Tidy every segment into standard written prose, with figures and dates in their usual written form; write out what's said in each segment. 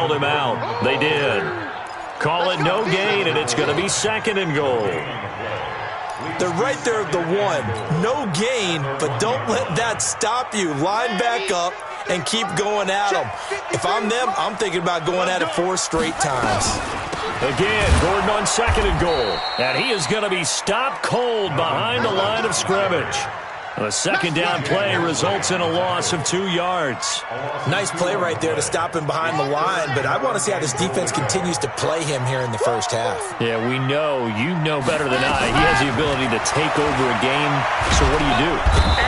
bailed him out. They did. Call it no gain, and it's going to be 2nd and goal. They're right there at the 1. No gain, but don't let that stop you. Line back up and keep going at them. If I'm them, I'm thinking about going at it 4 straight times. Again, Gordon on 2nd and goal. And he is going to be stopped cold behind the line of scrimmage. A 2nd down play results in a loss of 2 yards. Nice play right there to stop him behind the line, but I want to see how this defense continues to play him here in the first half. Yeah, we know. You know better than I. He has the ability to take over a game, so what do?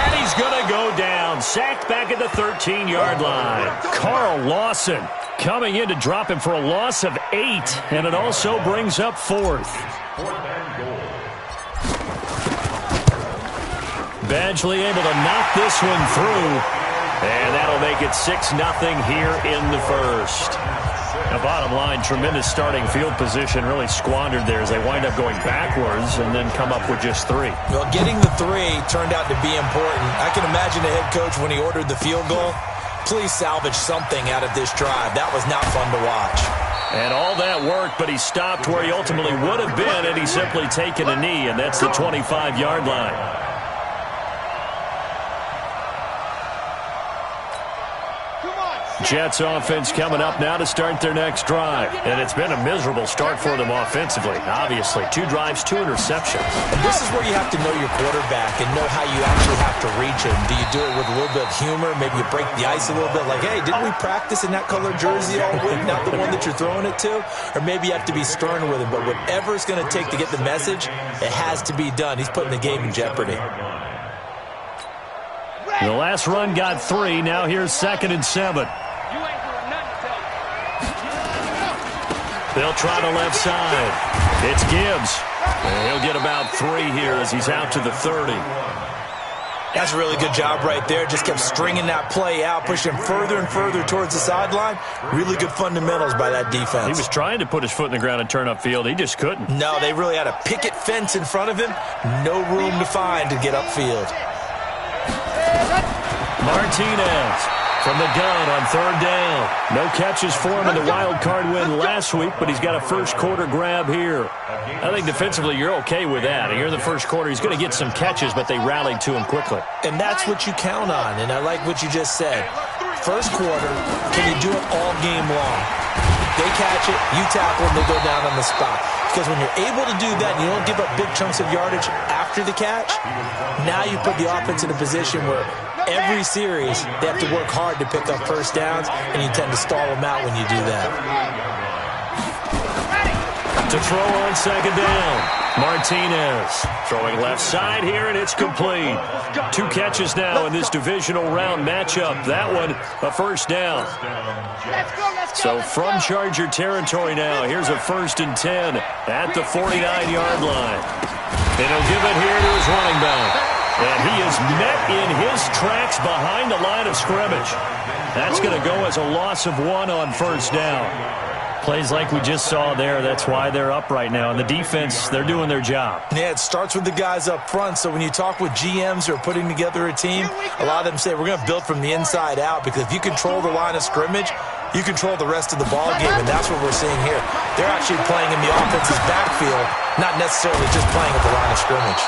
And he's going to go down. Sacked back at the 13-yard line. Carl Lawson coming in to drop him for a loss of 8, and it also brings up 4th. Badgley able to knock this one through, and that'll make it 6-0 here in the first. Now, bottom line, tremendous starting field position, really squandered there as they wind up going backwards and then come up with just 3. Well, getting the 3 turned out to be important. I can imagine the head coach when he ordered the field goal. Please salvage something out of this drive. That was not fun to watch. And all that work, but he stopped where he ultimately would have been, and he's simply taken a knee, and that's the 25-yard line. Jets offense coming up now to start their next drive. And it's been a miserable start for them offensively. Obviously, 2 drives, 2 interceptions. And this is where you have to know your quarterback and know how you actually have to reach him. Do you do it with a little bit of humor? Maybe you break the ice a little bit like, hey, didn't we practice in that color jersey all week, not the one that you're throwing it to? Or maybe you have to be stern with him. But whatever it's going to take to get the message, it has to be done. He's putting the game in jeopardy. The last run got 3. Now here's 2nd and 7. They'll try the left side. It's Gibbs. And he'll get about 3 here as he's out to the 30. That's a really good job right there. Just kept stringing that play out, pushing him further and further towards the sideline. Really good fundamentals by that defense. He was trying to put his foot in the ground and turn upfield. He just couldn't. No, they really had a picket fence in front of him. No room to find to get upfield. Martinez from the gun on 3rd down. No catches for him in the wild card win last week, but he's got a first quarter grab here. I think defensively you're okay with that. Here in the first quarter, he's going to get some catches, but they rallied to him quickly. And that's what you count on, and I like what you just said. First quarter, can you do it all game long? They catch it, you tackle, and they go down on the spot. Because when you're able to do that and you don't give up big chunks of yardage after the catch, now you put the offense in a position where every series they have to work hard to pick up first downs, and you tend to stall them out when you do that. To throw on 2nd down, Martinez throwing left side here, and it's complete. 2 catches now in this divisional round matchup. That one, a first down. So from Charger territory now, here's a 1st and 10 at the 49-yard line. And he'll give it here to his running back. And he is met in his tracks behind the line of scrimmage. That's going to go as a loss of 1 on first down. Plays like we just saw there, that's why they're up right now. And the defense, they're doing their job. Yeah, it starts with the guys up front. So when you talk with GMs who are putting together a team, a lot of them say we're going to build from the inside out, because if you control the line of scrimmage, you control the rest of the ball game, and that's what we're seeing here. They're actually playing in the offense's backfield, not necessarily just playing at the line of scrimmage.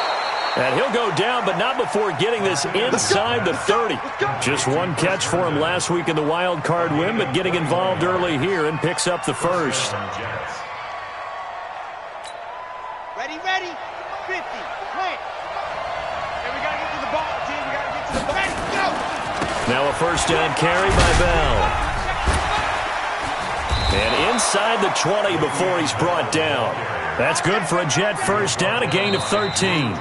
And he'll go down, but not before getting this inside the 30. Just 1 catch for him last week in the wild card win, but getting involved early here and picks up the first. Ready, 50, wait. And we got to get to the ball, team. We got to get to the ball. Ready, go! Now a first down carry by Bell. And inside the 20 before he's brought down. That's good for a Jet first down, a gain of 13.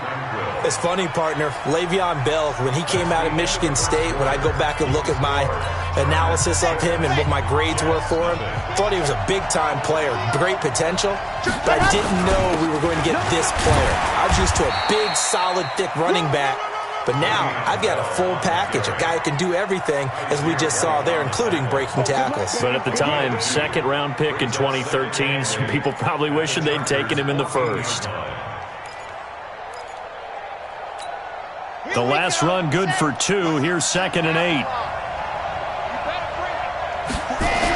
It's funny, partner. Le'Veon Bell, when he came out of Michigan State, when I go back and look at my analysis of him and what my grades were for him, thought he was a big-time player, great potential, but I didn't know we were going to get this player. I was used to a big, solid, thick running back, but now I've got a full package, a guy who can do everything, as we just saw there, including breaking tackles. But at the time, second-round pick in 2013, some people probably wishing they'd taken him in the first. The last run good for 2. Here's 2nd and 8.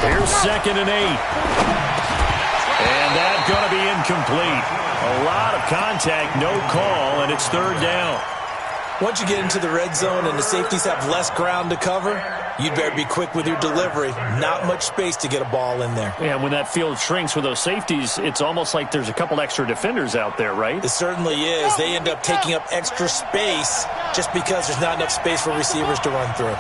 Here's 2nd and 8. And that's going to be incomplete. A lot of contact, no call, and it's 3rd down. Once you get into the red zone and the safeties have less ground to cover, you'd better be quick with your delivery. Not much space to get a ball in there. Yeah, when that field shrinks with those safeties, it's almost like there's a couple extra defenders out there, right? It certainly is. They end up taking up extra space just because there's not enough space for receivers to run through.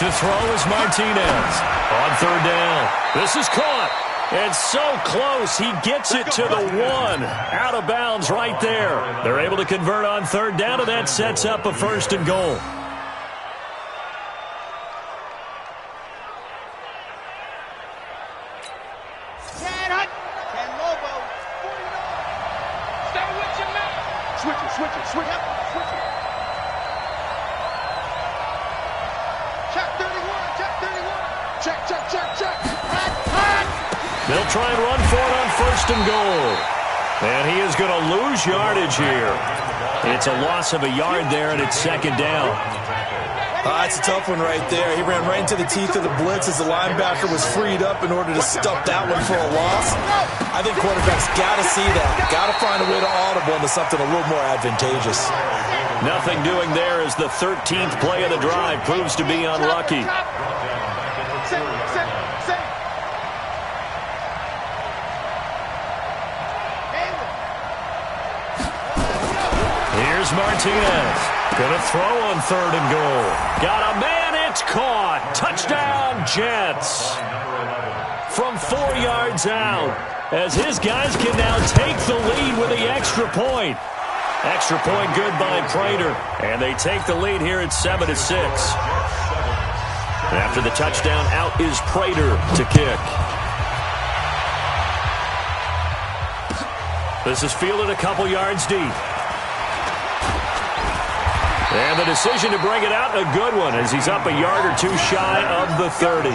To throw is Martinez. On 3rd down. This is caught. And so close, he gets it to the 1. Out of bounds right there. They're able to convert on 3rd down, and that sets up a 1st and goal. Switch it. Check 31, check 31. Check. Hot. They'll try and run for it on 1st and goal. And he is going to lose yardage here. It's a loss of a yard there, and it's 2nd down. It's a tough one right there. He ran right into the teeth of the blitz as the linebacker was freed up in order to stuff that one for a loss. I think quarterbacks got to see that. Got to find a way to audible into something a little more advantageous. Nothing doing there as the 13th play of the drive proves to be unlucky. Here's Martinez. Going to throw on 3rd and goal. Got a man, it's caught. Touchdown, Jets. From 4 yards out, as his guys can now take the lead with the extra point. Extra point good by Prater, and they take the lead here at 7-6. After the touchdown, out is Prater to kick. This is fielded a couple yards deep. And the decision to bring it out, a good one, as he's up a yard or 2 shy of the 30.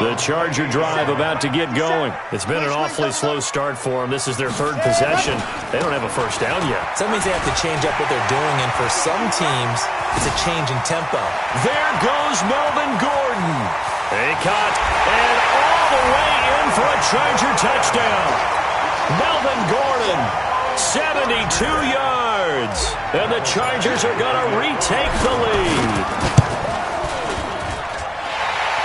The Charger drive about to get going. It's been an awfully slow start for them. This is their 3rd possession. They don't have a 1st down yet. So that means they have to change up what they're doing, and for some teams, it's a change in tempo. There goes Melvin Gordon. A cut, and all the way in for a Charger touchdown. Melvin Gordon, 72 yards. And the Chargers are going to retake the lead.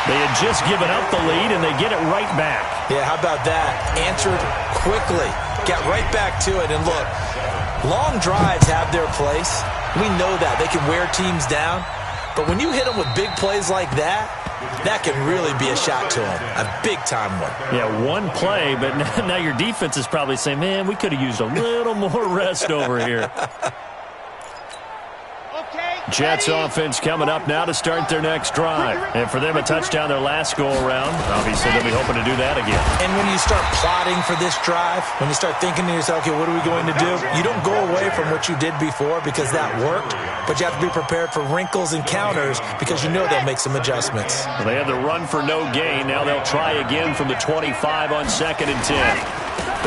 They had just given up the lead, and they get it right back. Yeah, how about that? Answered quickly. Got right back to it. And look, long drives have their place. We know that. They can wear teams down. But when you hit them with big plays like that, that can really be a shot to them. A big-time one. Yeah, one play, but now your defense is probably saying, man, we could have used a little more rest over here. Jets offense coming up now to start their next drive. And for them, a touchdown their last go-around. Obviously, they'll be hoping to do that again. And when you start plotting for this drive, when you start thinking to yourself, okay, what are we going to do? You don't go away from what you did before because that worked, but you have to be prepared for wrinkles and counters because you know they'll make some adjustments. Well, they had the run for no gain. Now they'll try again from the 25 on 2nd and 10.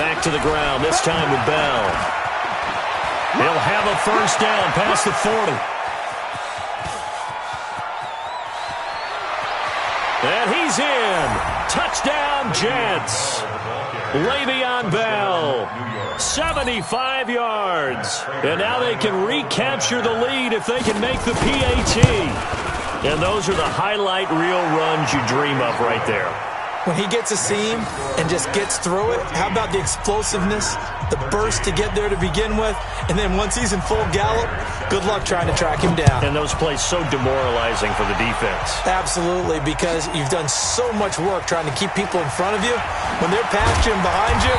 Back to the ground, this time with Bell. He'll have a 1st down past the 40. And he's in. Touchdown, Jets. Le'Veon Bell, 75 yards. And now they can recapture the lead if they can make the PAT. And those are the highlight reel runs you dream of right there. When he gets a seam and just gets through it, how about the explosiveness, the burst to get there to begin with, and then once he's in full gallop, good luck trying to track him down. And those plays so demoralizing for the defense. Absolutely, because you've done so much work trying to keep people in front of you. When they're past you and behind you,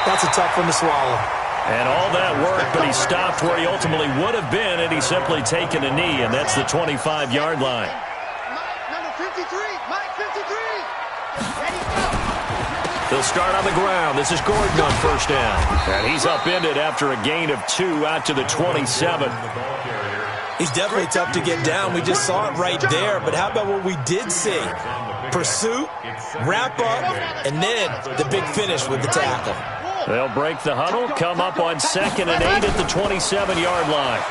that's a tough one to swallow. And all that work, but he stopped where he ultimately would have been, and he's simply taken a knee, and that's the 25-yard line. Number 53, Mike 53. They'll start on the ground. This is Gordon on 1st down. And he's upended after a gain of 2 out to the 27. He's definitely tough to get down. We just saw it right there. But how about what we did see? Pursuit, wrap up, and then the big finish with the tackle. They'll break the huddle, come up on 2nd and 8 at the 27-yard line.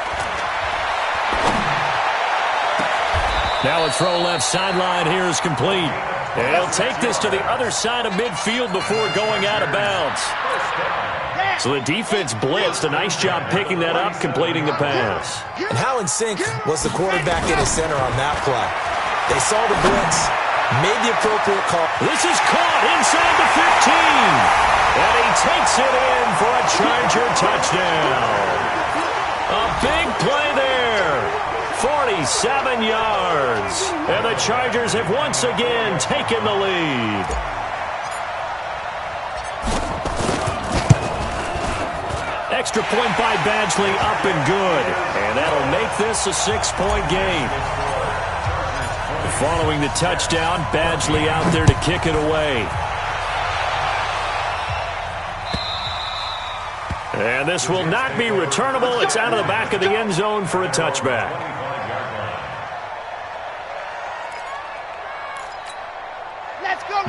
Now a throw left sideline here is complete. And he'll take this to the other side of midfield before going out of bounds. So the defense blitzed. A nice job picking that up, completing the pass. And how in sync was the quarterback in his center on that play? They saw the blitz, made the appropriate call. This is caught inside the 15. And he takes it in for a Charger touchdown. A big play there. 47 yards. And the Chargers have once again taken the lead. Extra point by Badgley, up and good. And that'll make this a 6-point game. Following the touchdown, Badgley out there to kick it away. And this will not be returnable. It's out of the back of the end zone for a touchback.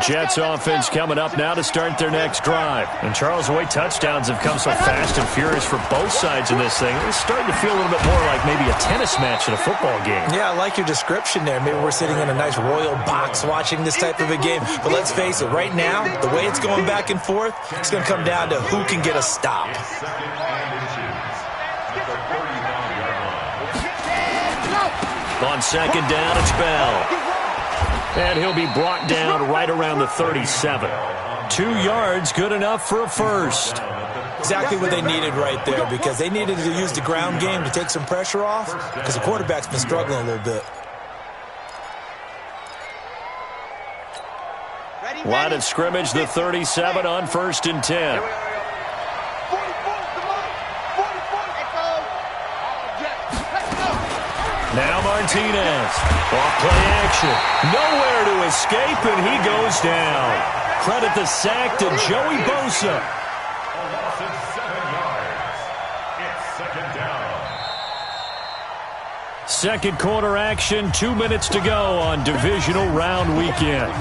Jets offense coming up now to start their next drive. And Charles, the way touchdowns have come so fast and furious for both sides in this thing, it's starting to feel a little bit more like maybe a tennis match in a football game. Yeah, I like your description there. Maybe we're sitting in a nice royal box watching this type of a game. But let's face it, right now, the way it's going back and forth, it's going to come down to who can get a stop. On second down, it's Bell. And he'll be brought down right around the 37. 2 yards, good enough for a first. Exactly what they needed right there, because they needed to use the ground game to take some pressure off, because the quarterback's been struggling a little bit. Line of scrimmage, the 37 on 1st and 10. Now Martinez, off play action, nowhere to escape, and he goes down. Credit the sack to Joey Bosa. Second quarter action, 2 minutes to go on divisional round weekend.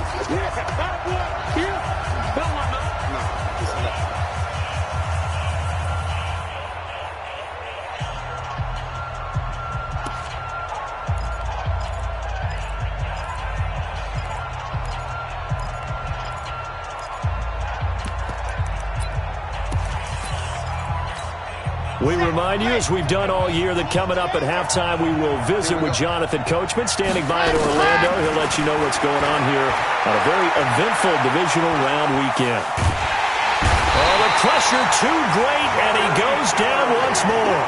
We remind you, as we've done all year, that coming up at halftime, we will visit with Jonathan Coachman, standing by in Orlando. He'll let you know what's going on here on a very eventful divisional round weekend. Oh, the pressure too great, and he goes down once more.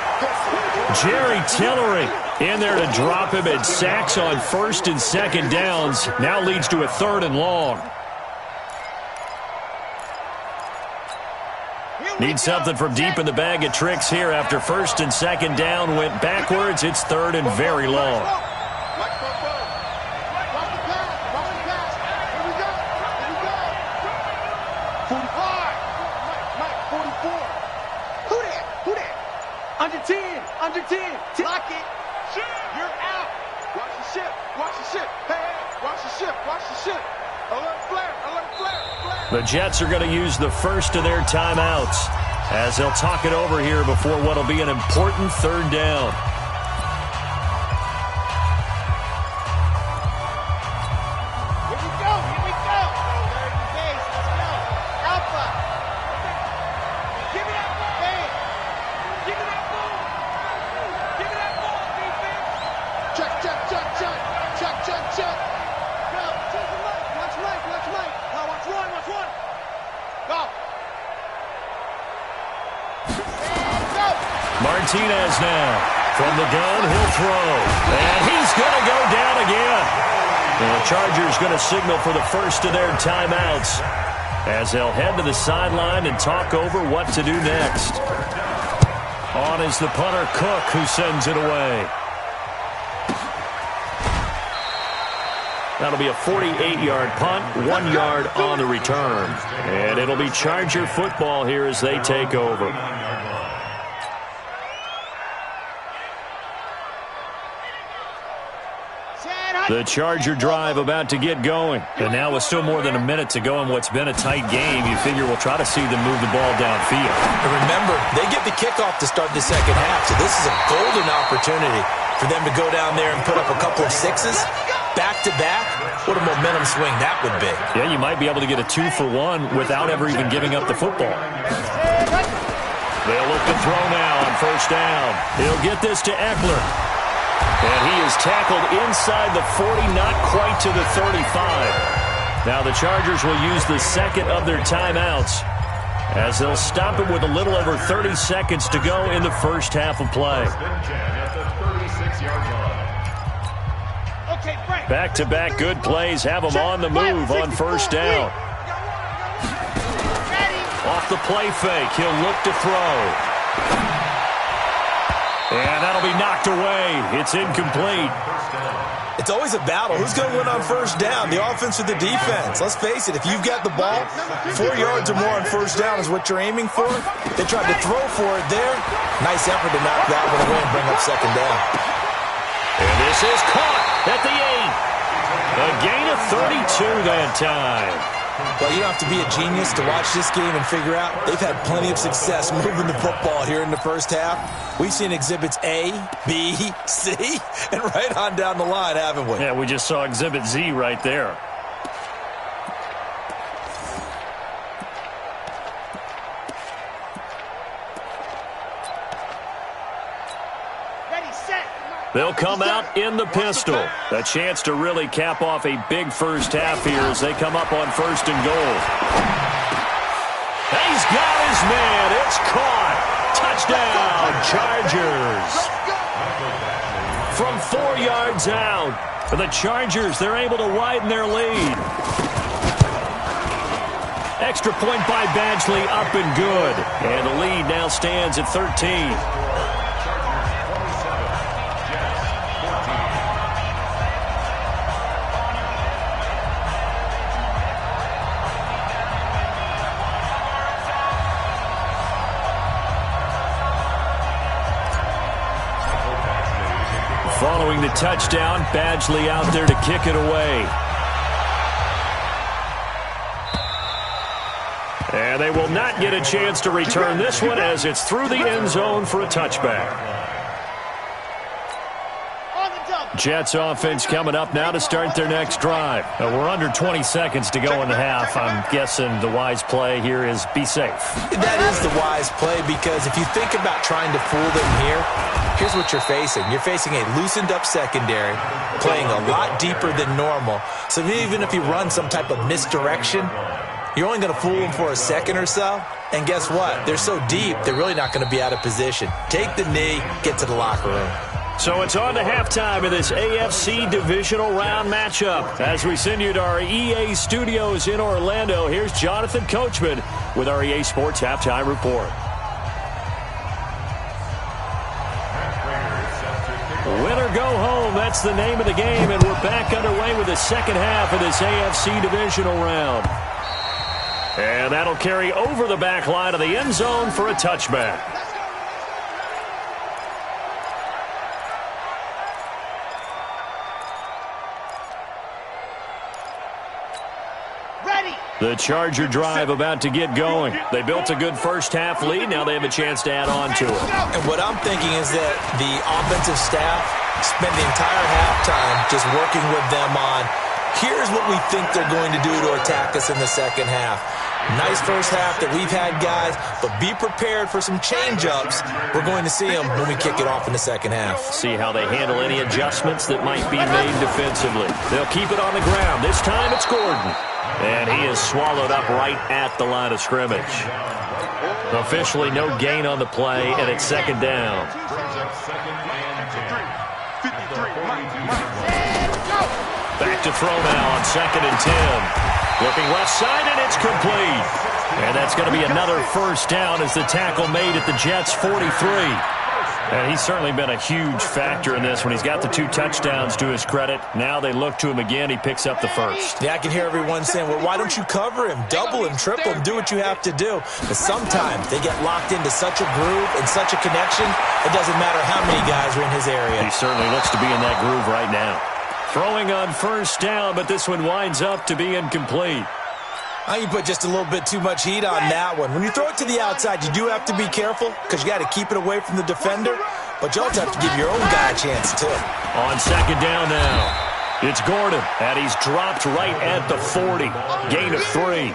Jerry Tillery in there to drop him, and sacks on 1st and 2nd downs. Now leads to a 3rd and long. Need something from deep in the bag of tricks here after 1st and 2nd down went backwards. It's 3rd and very long. Under 10. Lock it. You're out. Watch the ship. Hey, watch the ship. Alert flare. The Jets are going to use the first of their timeouts as they'll talk it over here before what will be an important 3rd down. Here we go. 30 days. Let's go. Alpha. Give me that ball. Hey. Give me that ball. Defense. Check. Go. Watch Mike. Now watch one. Go. Martinez now. From the gun, he'll throw. And he's going to go down again. And the Chargers going to signal for the first of their timeouts as they'll head to the sideline and talk over what to do next. On is the punter, Cook, who sends it away. That'll be a 48-yard punt, 1 yard on the return. And it'll be Charger football here as they take over. The Charger drive about to get going. And now with still more than a minute to go in what's been a tight game, you figure we'll try to see them move the ball downfield. And remember, they get the kickoff to start the second half, so this is a golden opportunity for them to go down there and put up a couple of sixes back-to-back, what a momentum swing that would be. Yeah, you might be able to get a 2-for-1 without ever even giving up the football. They'll look to throw now on first down. He'll get this to Eckler. And he is tackled inside the 40, not quite to the 35. Now the Chargers will use the second of their timeouts as they'll stop it with a little over 30 seconds to go in the first half of play. Back-to-back good plays have them on the move on first down. Off the play fake, he'll look to throw. And that'll be knocked away. It's incomplete. It's always a battle. Who's going to win on first down, the offense or the defense? Let's face it, if you've got the ball, 4 yards or more on first down is what you're aiming for. They tried to throw for it there. Nice effort to knock that one away and bring up second down. And this is caught at the 8. A gain of 32 that time. Well, you don't have to be a genius to watch this game and figure out they've had plenty of success moving the football here in the first half. We've seen exhibits A, B, C, and right on down the line, haven't we? Yeah, we just saw exhibit Z right there. They'll come out in the pistol. A chance to really cap off a big first half here as they come up on first and goal. He's got his man. It's caught. Touchdown, Chargers. From 4 yards out, for the Chargers, they're able to widen their lead. Extra point by Badgley, up and good. And the lead now stands at 13. Following the touchdown, Badgley out there to kick it away. And they will not get a chance to return this one as it's through the end zone for a touchback. Jets offense coming up now to start their next drive. We're under 20 seconds to go in the half. I'm guessing the wise play here is be safe. That is the wise play because if you think about trying to fool them here, here's what you're facing. You're facing a loosened up secondary, playing a lot deeper than normal. So even if you run some type of misdirection, you're only going to fool them for a second or so. And guess what? They're so deep, they're really not going to be out of position. Take the knee, get to the locker room. So it's on to halftime of this AFC divisional round matchup. As we send you to our EA studios in Orlando, here's Jonathan Coachman with our EA Sports Halftime Report. Win or go home, that's the name of the game, and we're back underway with the second half of this AFC divisional round. And that'll carry over the back line of the end zone for a touchback. The Charger drive about to get going. They built a good first half lead. Now they have a chance to add on to it. And what I'm thinking is that the offensive staff spent the entire halftime just working with them on, here's what we think they're going to do to attack us in the second half. Nice first half that we've had, guys, but be prepared for some change-ups. We're going to see them when we kick it off in the second half. See how they handle any adjustments that might be made defensively. They'll keep it on the ground. This time it's Gordon. And he is swallowed up right at the line of scrimmage. Officially no gain on the play, and it's second down. Back to throw now on 2nd and 10. Looking left side, and it's complete. And that's going to be another first down as the tackle made at the Jets' 43. And he's certainly been a huge factor in this when he's got the 2 touchdowns to his credit. Now they look to him again. He picks up the first. Yeah, I can hear everyone saying, well, why don't you cover him, double him, triple him, do what you have to do. But sometimes they get locked into such a groove and such a connection, it doesn't matter how many guys are in his area. He certainly looks to be in that groove right now. Throwing on first down, but this one winds up to be incomplete. I think you put just a little bit too much heat on that one. When you throw it to the outside, you do have to be careful because you got to keep it away from the defender, but you also have to give your own guy a chance too. On second down now. It's Gordon, and he's dropped right at the 40. Gain of 3.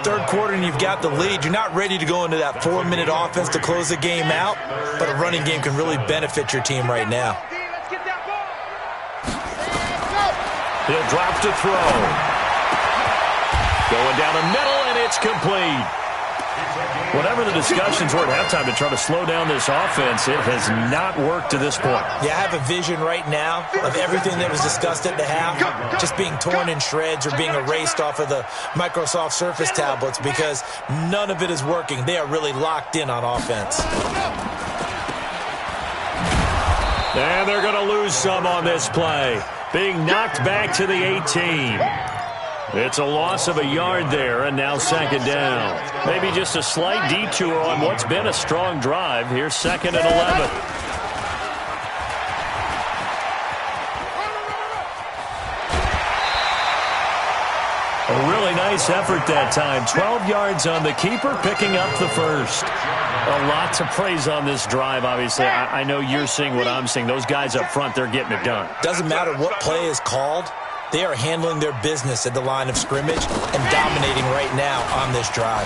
Third quarter and you've got the lead. You're not ready to go into that 4-minute offense to close the game out, but a running game can really benefit your team right now. He'll drop to throw. Going down the middle, and it's complete. Whatever the discussions were at halftime to try to slow down this offense, it has not worked to this point. Yeah, I have a vision right now of everything that was discussed at the half just being torn in shreds or being erased off of the Microsoft Surface tablets because none of it is working. They are really locked in on offense. And they're going to lose some on this play. Being knocked back to the 18. It's a loss of a yard there, and now second down. Maybe just a slight detour on what's been a strong drive. Here's 2nd and 11. A really nice effort that time. 12 yards on the keeper, picking up the first. A lot to praise on this drive, obviously. I know you're seeing what I'm seeing. Those guys up front, they're getting it done. Doesn't matter what play is called. They are handling their business at the line of scrimmage and dominating right now on this drive.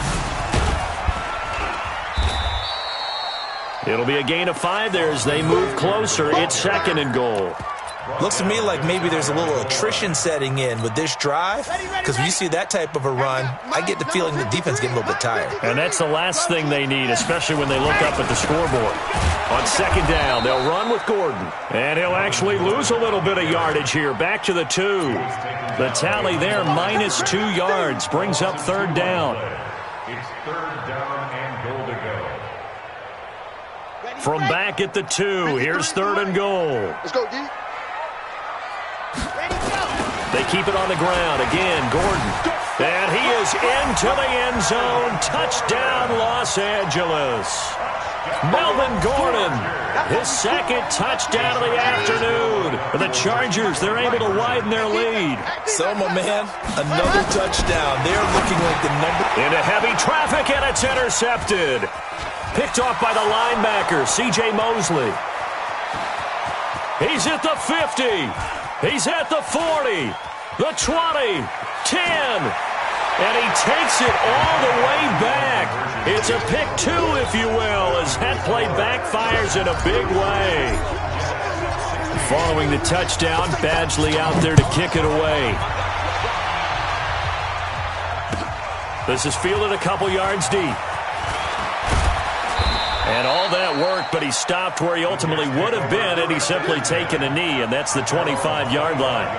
It'll be a gain of 5 there as they move closer. It's 2nd and goal. Looks to me like maybe there's a little attrition setting in with this drive because when you see that type of a run, I get the feeling the defense getting a little bit tired. And that's the last thing they need, especially when they look up at the scoreboard. On 2nd down, they'll run with Gordon. And he'll actually lose a little bit of yardage here. Back to the 2. The tally there, minus 2 yards. Brings up 3rd down. It's 3rd down and goal to go. From back at the 2, here's 3rd and goal. Let's go, D. They keep it on the ground. Again, Gordon. And he is into the end zone. Touchdown, Los Angeles. Melvin Gordon, his 2nd touchdown of the afternoon. For the Chargers, they're able to widen their lead. So, my man, another touchdown. They're looking like the number. Into heavy traffic, and it's intercepted. Picked off by the linebacker, C.J. Mosley. He's at the 50. He's at the 40, the 20, 10, and he takes it all the way back. It's a pick 2, if you will, as that play backfires in a big way. Following the touchdown, Badgley out there to kick it away. This is fielded a couple yards deep. And all that work, but he stopped where he ultimately would have been had he simply taken a knee, and that's the 25-yard line.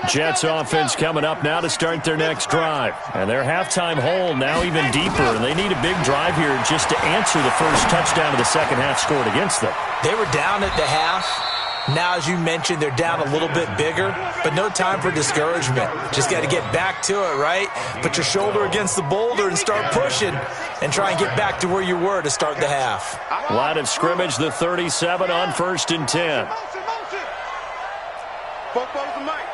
Jets offense coming up now to start their next drive. And their halftime hole now even deeper, and they need a big drive here just to answer the first touchdown of the second half scored against them. They were down at the half. Now, as you mentioned, they're down a little bit bigger, but no time for discouragement. Just got to get back to it, right? Put your shoulder against the boulder and start pushing and try and get back to where you were to start the half. Line of scrimmage, the 37 on 1st and 10. Fofo's the Mike.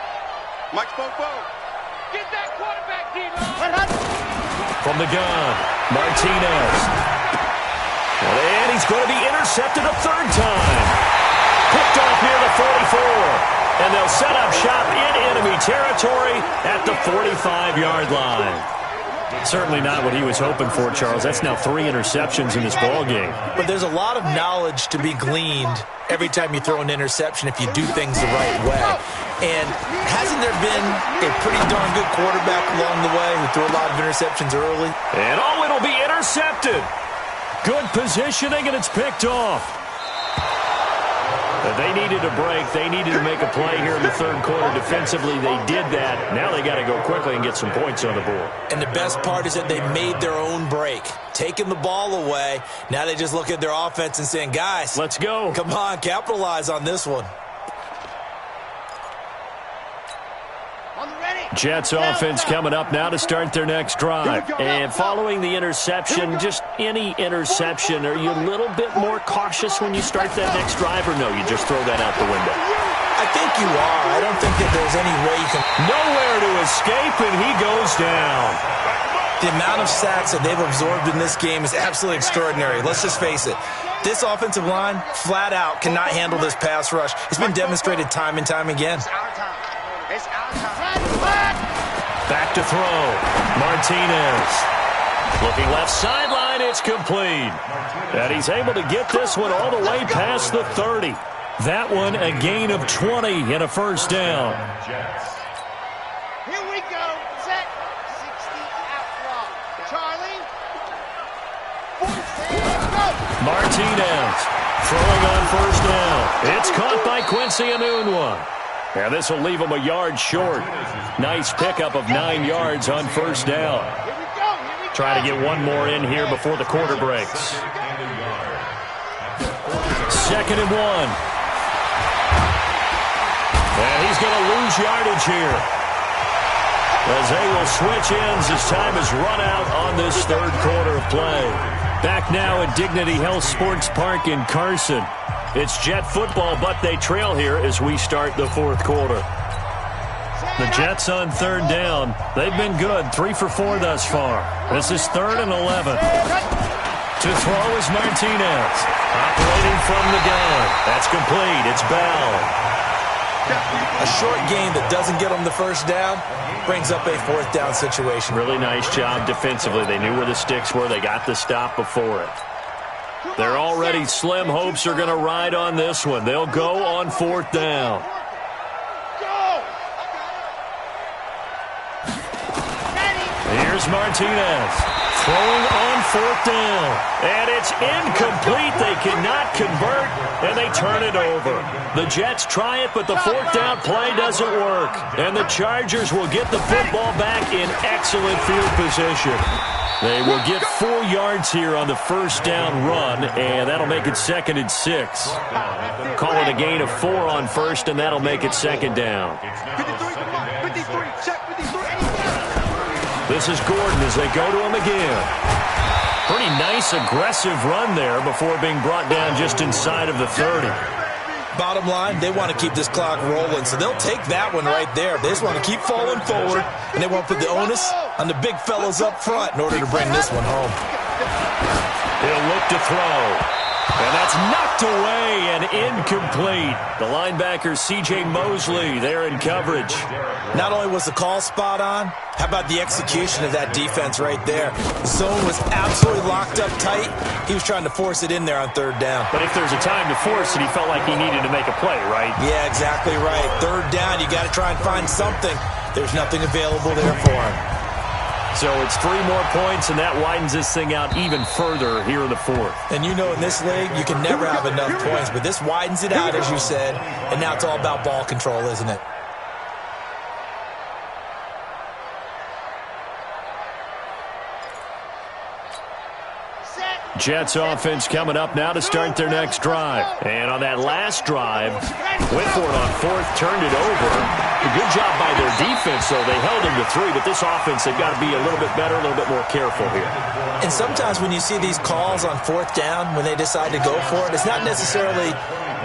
Mike's Fofo. Get that quarterback, D-Line. From the gun, Martinez. And he's going to be intercepted a 3rd time. Picked off near the 44. And they'll set up shop in enemy territory at the 45-yard line. Certainly not what he was hoping for, Charles. That's now 3 interceptions in this ball game. But there's a lot of knowledge to be gleaned every time you throw an interception if you do things the right way. And hasn't there been a pretty darn good quarterback along the way who threw a lot of interceptions early? And it'll be intercepted. Good positioning, and it's picked off. They needed a break. They needed to make a play here in the 3rd quarter. Defensively, they did that. Now they got to go quickly and get some points on the board. And the best part is that they made their own break. Taking the ball away. Now they just look at their offense and saying, guys, let's go. Come on, capitalize on this one. Jets offense coming up now to start their next drive. And following the interception, just any interception, are you a little bit more cautious when you start that next drive, or no, you just throw that out the window? I think you are. I don't think that there's any way you can. Nowhere to escape, and he goes down. The amount of sacks that they've absorbed in this game is absolutely extraordinary. Let's just face it. This offensive line, flat out, cannot handle this pass rush. It's been demonstrated time and time again. Back to throw. Martinez. Looking left sideline, it's complete. And he's able to get this one all the way past the 30. That one a gain of 20 and a first down. Here we go. Set. 60 out block. Charlie. 46. Go. Martinez throwing on first down. It's caught by Quincy Enunwa. And this will leave him a yard short. Nice pickup of 9 yards on first down. Here we go. Here we go. Try to get one more in here before the quarter breaks. 2nd and 1. And he's going to lose yardage here, as they will switch ends as time has run out on this third quarter of play. Back now at Dignity Health Sports Park in Carson. It's Jet football, but they trail here as we start the fourth quarter. The Jets on third down. They've been good, 3 for 4 thus far. This is 3rd and 11. To throw is Martinez. Operating from the gun. That's complete. It's Bell. A short game that doesn't get them the first down brings up a 4th down situation. Really nice job defensively. They knew where the sticks were. They got the stop before it. They're already slim hopes are going to ride on this one. They'll go on 4th down. Here's Martinez throwing on 4th down. And it's incomplete. They cannot convert, and they turn it over. The Jets try it, but the 4th down play doesn't work. And the Chargers will get the football back in excellent field position. They will get 4 yards here on the first down run, and that'll make it 2nd and 6. Call it a gain of 4 on first, and that'll make it 2nd down. 53, check 53. This is Gordon as they go to him again. Pretty nice, aggressive run there before being brought down just inside of the 30. Bottom line, they want to keep this clock rolling, so they'll take that one right there. They just want to keep falling forward, and they want to put the onus on the big fellas up front in order to bring this one home. He'll look to throw. And that's knocked away and incomplete. The linebacker, C.J. Mosley, there in coverage. Not only was the call spot on, how about the execution of that defense right there? The zone was absolutely locked up tight. He was trying to force it in there on 3rd down. But if there's a time to force it, he felt like he needed to make a play, right? Yeah, exactly right. 3rd down, you got to try and find something. There's nothing available there for him. So it's 3 more points, and that widens this thing out even further here in the 4th. And you know in this league, you can never have enough points, but this widens it out, as you said, and now it's all about ball control, isn't it? Jets offense coming up now to start their next drive. And on that last drive, went for it on 4th, turned it over. A good job by their defense, though. They held them to 3, but this offense, they've got to be a little bit better, a little bit more careful here. And sometimes when you see these calls on 4th down, when they decide to go for it, it's not necessarily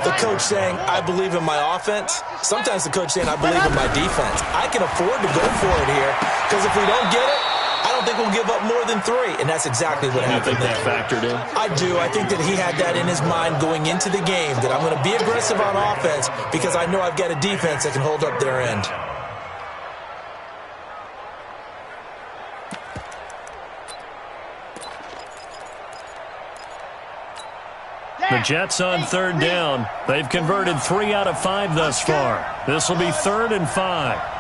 the coach saying, I believe in my offense. Sometimes the coach saying, I believe in my defense. I can afford to go for it here, because if we don't get it, I don't think we'll give up more than 3, and that's exactly what happened. You think that factored in? I do. I think that he had that in his mind going into the game, that I'm going to be aggressive on offense because I know I've got a defense that can hold up their end. The Jets on 3rd down. They've converted 3 out of 5 thus far. This will be 3rd and 5.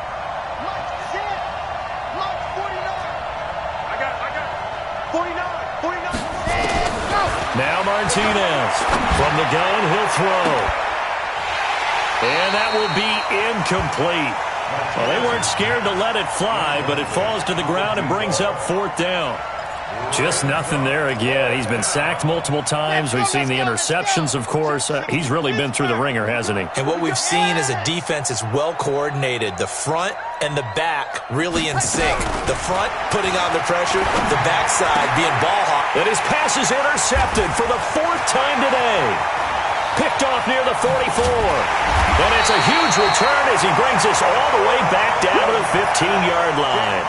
Now Martinez from the gun, he'll throw. And that will be incomplete. Well, they weren't scared to let it fly, but it falls to the ground and brings up 4th down. Just nothing there again. He's been sacked multiple times. We've seen the interceptions, of course. He's really been through the ringer, hasn't he? And what we've seen is a defense that's well coordinated. The front and the back really in sync. The front putting on the pressure, the backside being ball hawk. And his pass is intercepted for the 4th time today. Picked off near the 44. And it's a huge return as he brings us all the way back down to the 15-yard line.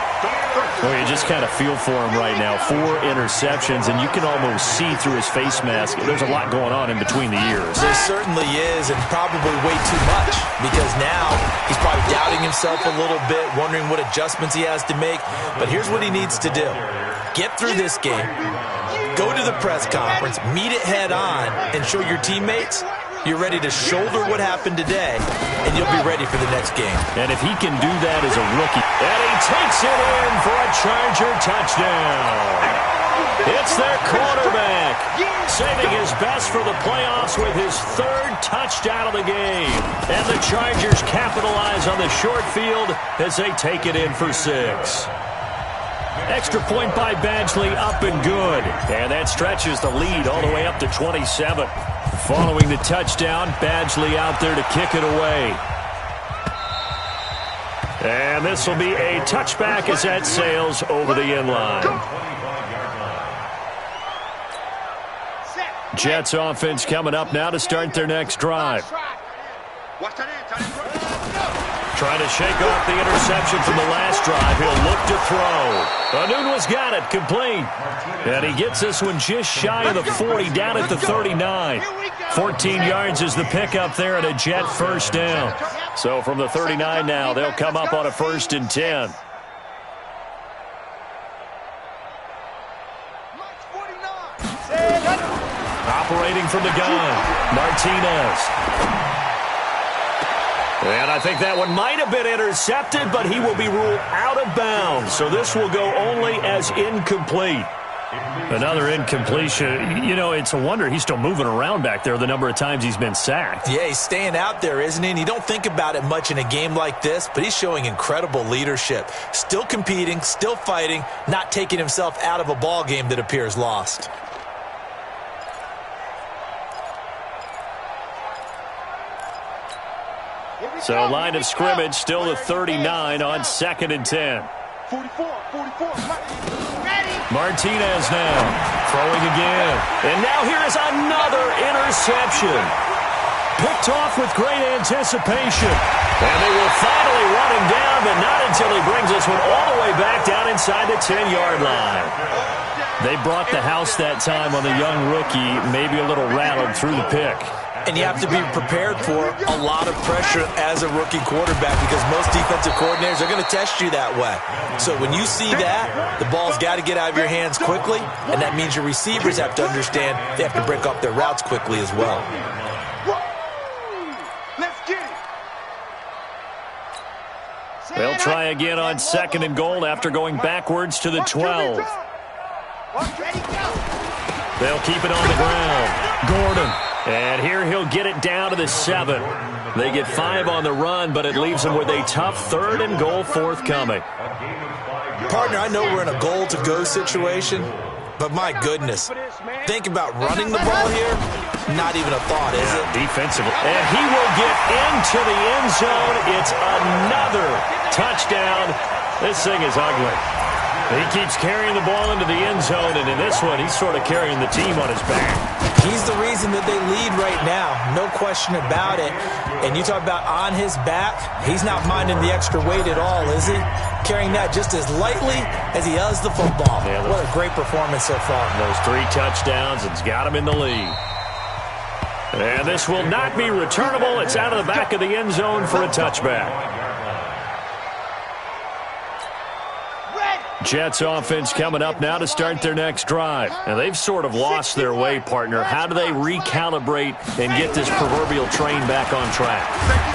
Well, you just kind of feel for him right now. 4 interceptions, and you can almost see through his face mask. There's a lot going on in between the ears. There certainly is, and probably way too much, because now he's probably doubting himself a little bit, wondering what adjustments he has to make. But here's what he needs to do. Get through this game, go to the press conference, meet it head on, and show your teammates you're ready to shoulder what happened today, and you'll be ready for the next game. And if he can do that as a rookie, and he takes it in for a Charger touchdown. It's their quarterback, saving his best for the playoffs with his 3rd touchdown of the game. And the Chargers capitalize on the short field as they take it in for 6. Extra point by Badgley, up and good. And that stretches the lead all the way up to 27. Following the touchdown, Badgley out there to kick it away. And this will be a touchback as that sails over the end line. Jets offense coming up now to start their next drive. Trying to shake off the interception from the last drive. He'll look to throw. Anunwa's got it, complete. And he gets this one just shy of the 40, down at the 39. 14 yards is the pickup there and a Jet first down. So from the 39 now, they'll come up on a 1st and 10. Operating from the gun, Martinez. And I think that one might have been intercepted, but he will be ruled out of bounds. So this will go only as incomplete. Another incompletion. You know, it's a wonder he's still moving around back there the number of times he's been sacked. Yeah, he's staying out there, isn't he? And you don't think about it much in a game like this, but he's showing incredible leadership. Still competing, still fighting, not taking himself out of a ball game that appears lost. So line of scrimmage still the 39 on 2nd and 10. 44. Martinez now throwing again. And now here is another interception. Picked off with great anticipation. And they will finally run him down, but not until he brings this one all the way back down inside the 10-yard line. They brought the house that time on the young rookie, maybe a little rattled through the pick. And you have to be prepared for a lot of pressure as a rookie quarterback because most defensive coordinators are going to test you that way. So when you see that, the ball's got to get out of your hands quickly, and that means your receivers have to understand they have to break off their routes quickly as well. Let's get it. They'll try again on 2nd and goal after going backwards to the 12. They'll keep it on the ground. Gordon. And here he'll get it down to the 7. They get 5 on the run, but it leaves them with a tough 3rd and goal forthcoming. Partner, I know we're in a goal-to-go situation, but my goodness, think about running the ball here. Not even a thought, is it? Defensively. And he will get into the end zone. It's another touchdown. This thing is ugly. He keeps carrying the ball into the end zone, and in this one, he's sort of carrying the team on his back. He's the reason that they lead right now, no question about it. And you talk about on his back, he's not minding the extra weight at all, is he? Carrying that just as lightly as he does the football. Yeah, what a great performance so far. Those 3 touchdowns, it's got him in the lead. And this will not be returnable. It's out of the back of the end zone for a touchback. Jets offense coming up now to start their next drive. And they've sort of lost their way, partner. How do they recalibrate and get this proverbial train back on track?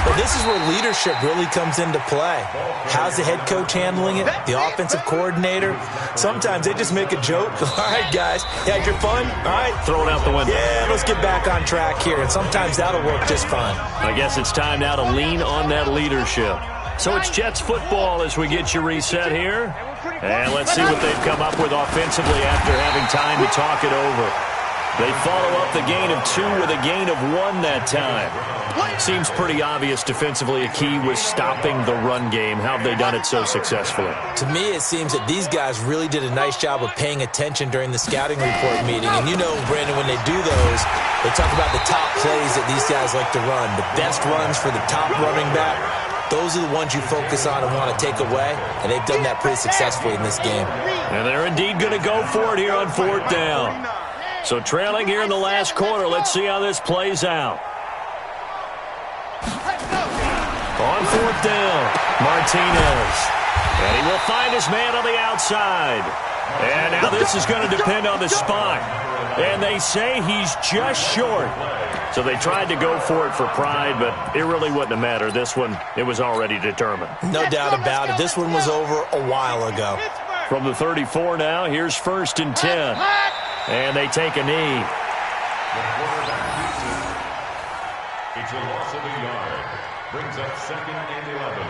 Well, this is where leadership really comes into play. How's the head coach handling it? The offensive coordinator? Sometimes they just make a joke. All right, guys, you had your fun? All right. Throw it out the window. Yeah, let's get back on track here. And sometimes that'll work just fine. I guess it's time now to lean on that leadership. So it's Jets football as we get you reset here. And let's see what they've come up with offensively after having time to talk it over. They follow up the gain of 2 with a gain of 1 that time. Seems pretty obvious defensively a key was stopping the run game. How have they done it so successfully? To me, it seems that these guys really did a nice job of paying attention during the scouting report meeting. And you know, Brandon, when they do those, they talk about the top plays that these guys like to run. The best runs for the top running back, those are the ones you focus on and want to take away. And they've done that pretty successfully in this game. And they're indeed going to go for it here on 4th down. So trailing here in the last quarter, let's see how this plays out. On 4th down, Martinez. And he will find his man on the outside. And now this is going to depend on the spot. And they say he's just short. So they tried to go for it for pride, but it really wouldn't have mattered. This one, it was already determined. No doubt about it. This one was over a while ago. From the 34 now, here's 1st and 10. And they take a knee. It's a loss of a yard. Brings up 2nd and 11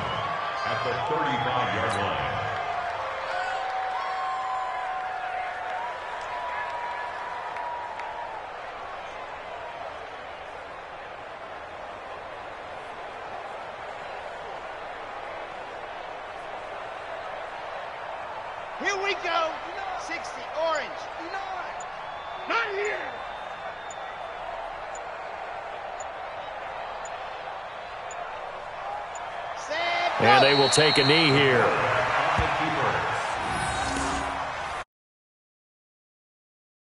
at the 35-yard line. Here we go. 60, orange. Not here. And they will take a knee here.